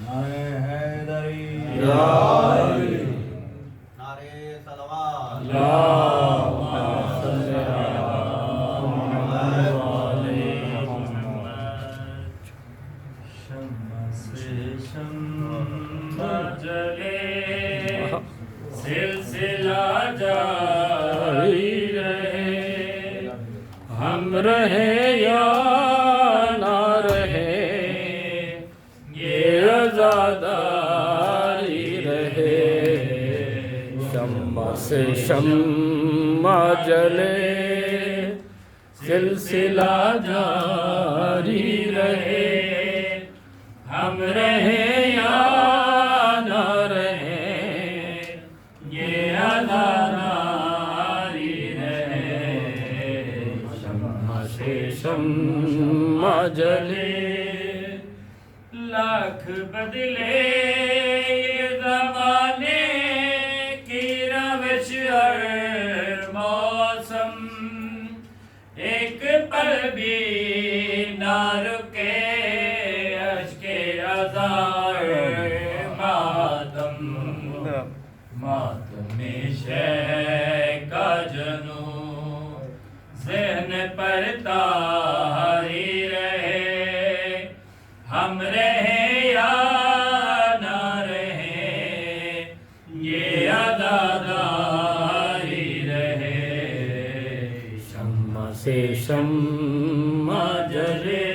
نعرہ حیدری نعرہ صلوات اللہم صلی علی محمد وعلی محمد شمع سے شمع جلے سلسلہ جاری رہے ہم رہے یا نہ رہے یہ عزاداری رہے شمع سے شمع جلے سلسلہ جاری رہے ہم رہے یا نہ رہے یہ عزاداری رہے شمع سے شمع جلے لاکھ بدلے یہ زمانے کی روش اور موسم ایک پل بھی نہ رکے اشک ازار ماتم ماتم شہ کا جنوں ذہن پر طاری رہے ہم رہے یا نہ رہے یہ عزاداری رہے شمع سے شمع جلے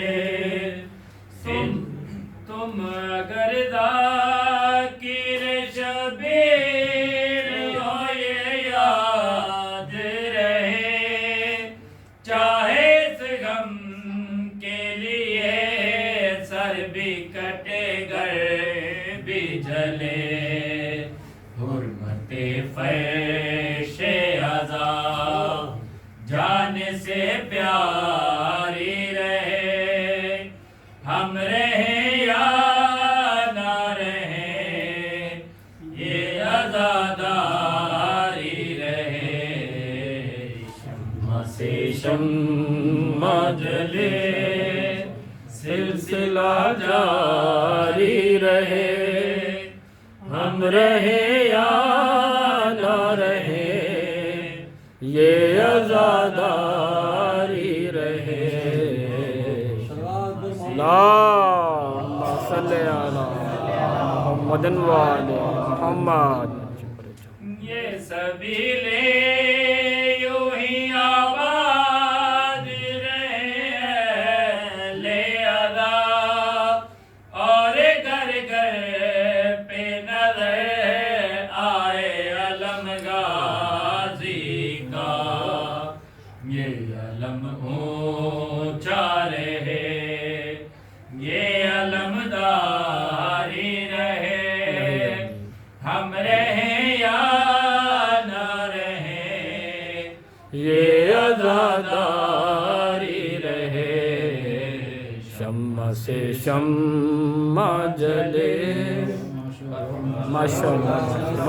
تم اگر ذاکر شبیر ہو یہ یاد رہے چاہے اس غم کے لیے سر بھی کٹے گر بھی جلے حرمت فرش عذاب جان سے پیاری رہے ہم رہے یا نہ رہے یہ عزاداری رہے شمع سے شمع جلے سلسلہ جاری رہے ہم رہے یا نہ رہے یہ عزاداری رہے اللہم صلی علی محمد وعلی محمد یہ سبیلے یوں ہی آباد رہے لے ادا اور گھر گھر پہ نظر آئے علم غازی کا یہ علم اونچا رہے یہ علمداری رہے ہم رہے یا نہ رہے یہ عزاداری رہے شمع سے شمع جلے ماشاءاللہ